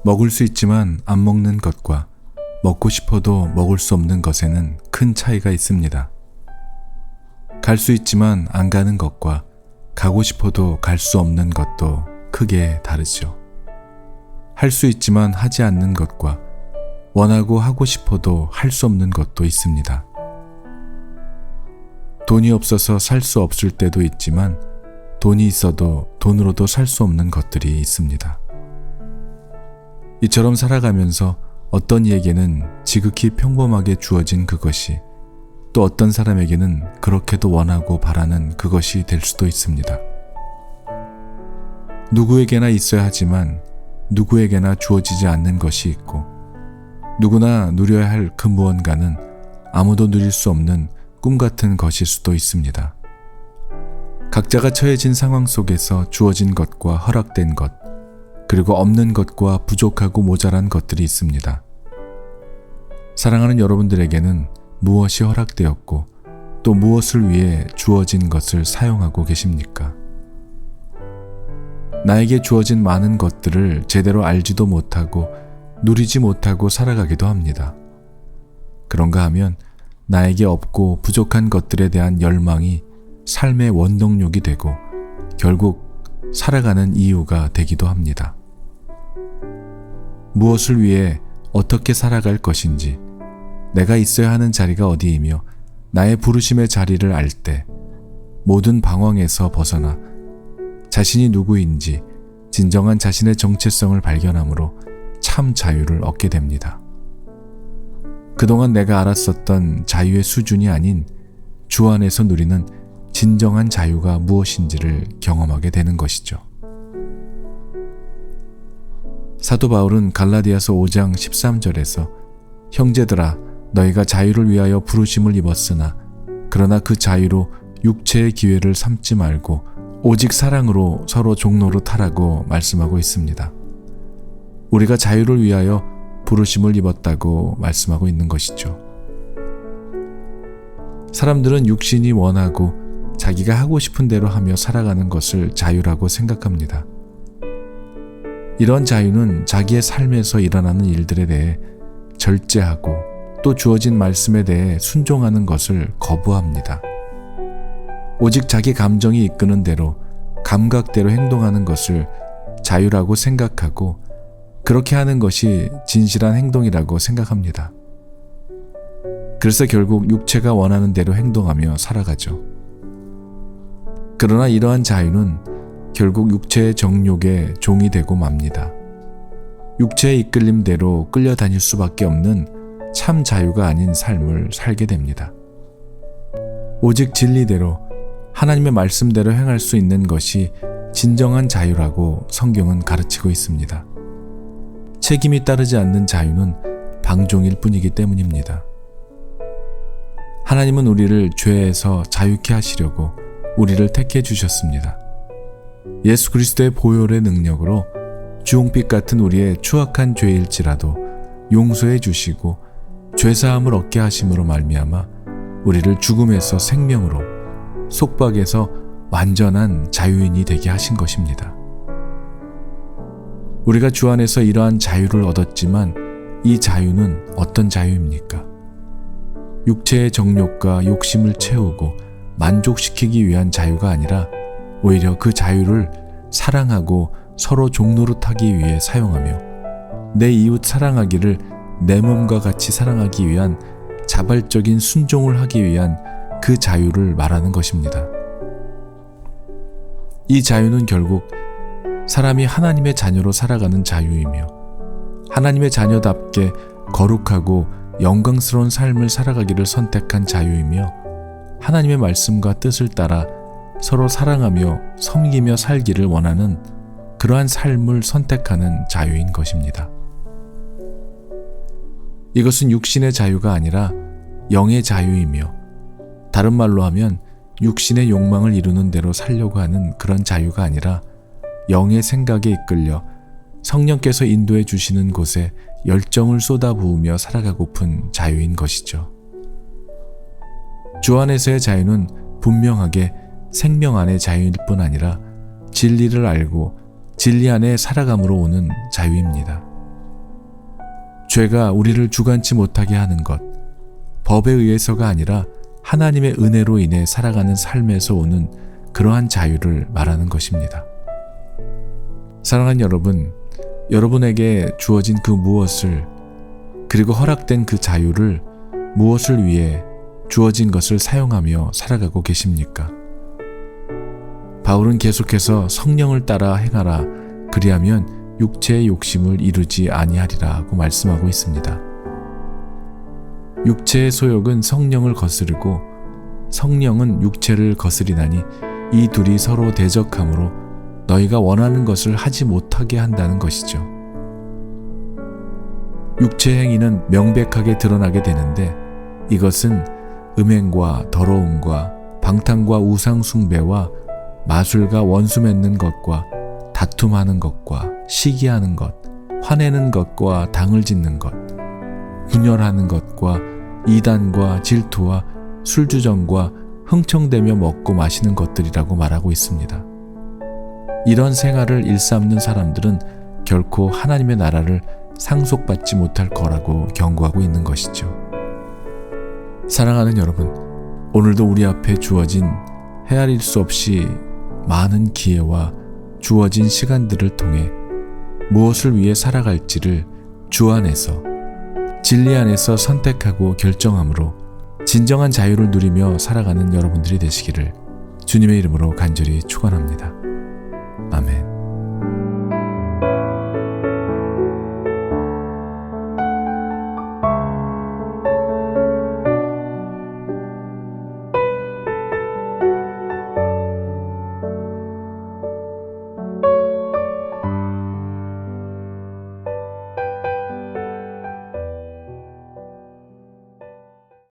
먹을 수 있지만 안 먹는 것과 먹고 싶어도 먹을 수 없는 것에는 큰 차이가 있습니다. 갈 수 있지만 안 가는 것과 가고 싶어도 갈 수 없는 것도 크게 다르죠. 할 수 있지만 하지 않는 것과 원하고 하고 싶어도 할 수 없는 것도 있습니다. 돈이 없어서 살 수 없을 때도 있지만 돈이 있어도 돈으로도 살 수 없는 것들이 있습니다. 이처럼 살아가면서 어떤 이에게는 지극히 평범하게 주어진 그것이 또 어떤 사람에게는 그렇게도 원하고 바라는 그것이 될 수도 있습니다. 누구에게나 있어야 하지만 누구에게나 주어지지 않는 것이 있고 누구나 누려야 할 그 무언가는 아무도 누릴 수 없는 꿈 같은 것일 수도 있습니다. 각자가 처해진 상황 속에서 주어진 것과 허락된 것, 그리고 없는 것과 부족하고 모자란 것들이 있습니다. 사랑하는 여러분들에게는 무엇이 허락되었고 또 무엇을 위해 주어진 것을 사용하고 계십니까? 나에게 주어진 많은 것들을 제대로 알지도 못하고 누리지 못하고 살아가기도 합니다. 그런가 하면 나에게 없고 부족한 것들에 대한 열망이 삶의 원동력이 되고 결국 살아가는 이유가 되기도 합니다. 무엇을 위해 어떻게 살아갈 것인지, 내가 있어야 하는 자리가 어디이며 나의 부르심의 자리를 알 때 모든 방황에서 벗어나 자신이 누구인지 진정한 자신의 정체성을 발견함으로 참 자유를 얻게 됩니다. 그동안 내가 알았었던 자유의 수준이 아닌 주 안에서 누리는 진정한 자유가 무엇인지를 경험하게 되는 것이죠. 사도 바울은 갈라디아서 5장 13절에서 형제들아 너희가 자유를 위하여 부르심을 입었으나 그러나 그 자유로 육체의 기회를 삼지 말고 오직 사랑으로 서로 종노릇하라고 말씀하고 있습니다. 우리가 자유를 위하여 부르심을 입었다고 말씀하고 있는 것이죠. 사람들은 육신이 원하고 자기가 하고 싶은 대로 하며 살아가는 것을 자유라고 생각합니다. 이런 자유는 자기의 삶에서 일어나는 일들에 대해 절제하고 또 주어진 말씀에 대해 순종하는 것을 거부합니다. 오직 자기 감정이 이끄는 대로 감각대로 행동하는 것을 자유라고 생각하고 그렇게 하는 것이 진실한 행동이라고 생각합니다. 그래서 결국 육체가 원하는 대로 행동하며 살아가죠. 그러나 이러한 자유는 결국 육체의 정욕의 종이 되고 맙니다. 육체의 이끌림대로 끌려다닐 수밖에 없는 참 자유가 아닌 삶을 살게 됩니다. 오직 진리대로 하나님의 말씀대로 행할 수 있는 것이 진정한 자유라고 성경은 가르치고 있습니다. 책임이 따르지 않는 자유는 방종일 뿐이기 때문입니다. 하나님은 우리를 죄에서 자유케 하시려고 우리를 택해 주셨습니다. 예수 그리스도의 보혈의 능력으로 주홍빛 같은 우리의 추악한 죄일지라도 용서해 주시고 죄사함을 얻게 하심으로 말미암아 우리를 죽음에서 생명으로, 속박에서 완전한 자유인이 되게 하신 것입니다. 우리가 주 안에서 이러한 자유를 얻었지만 이 자유는 어떤 자유입니까? 육체의 정욕과 욕심을 채우고 만족시키기 위한 자유가 아니라 오히려 그 자유를 사랑하고 서로 종노릇하기 위해 사용하며 내 이웃 사랑하기를 내 몸과 같이 사랑하기 위한 자발적인 순종을 하기 위한 그 자유를 말하는 것입니다. 이 자유는 결국 사람이 하나님의 자녀로 살아가는 자유이며 하나님의 자녀답게 거룩하고 영광스러운 삶을 살아가기를 선택한 자유이며 하나님의 말씀과 뜻을 따라 서로 사랑하며 섬기며 살기를 원하는 그러한 삶을 선택하는 자유인 것입니다. 이것은 육신의 자유가 아니라 영의 자유이며 다른 말로 하면 육신의 욕망을 이루는 대로 살려고 하는 그런 자유가 아니라 영의 생각에 이끌려 성령께서 인도해 주시는 곳에 열정을 쏟아부으며 살아가고픈 자유인 것이죠. 주 안에서의 자유는 분명하게 생명 안의 자유일 뿐 아니라 진리를 알고 진리 안에 살아감으로 오는 자유입니다. 죄가 우리를 주관치 못하게 하는 것, 법에 의해서가 아니라 하나님의 은혜로 인해 살아가는 삶에서 오는 그러한 자유를 말하는 것입니다. 사랑하는 여러분, 여러분에게 주어진 그 무엇을, 그리고 허락된 그 자유를 무엇을 위해 주어진 것을 사용하며 살아가고 계십니까? 바울은 계속해서 성령을 따라 행하라, 그리하면 육체의 욕심을 이루지 아니하리라고 말씀하고 있습니다. 육체의 소욕은 성령을 거스르고 성령은 육체를 거스리나니 이 둘이 서로 대적하므로 너희가 원하는 것을 하지 못하게 한다는 것이죠. 육체의 행위는 명백하게 드러나게 되는데 이것은 음행과 더러움과 방탕과 우상 숭배와 마술과 원수 맺는 것과 다툼하는 것과 시기하는 것, 화내는 것과 당을 짓는 것, 분열하는 것과 이단과 질투와 술주정과 흥청대며 먹고 마시는 것들이라고 말하고 있습니다. 이런 생활을 일삼는 사람들은 결코 하나님의 나라를 상속받지 못할 거라고 경고하고 있는 것이죠. 사랑하는 여러분, 오늘도 우리 앞에 주어진 헤아릴 수 없이 많은 기회와 주어진 시간들을 통해 무엇을 위해 살아갈지를 주 안에서, 진리 안에서 선택하고 결정함으로 진정한 자유를 누리며 살아가는 여러분들이 되시기를 주님의 이름으로 간절히 축원합니다. 아멘.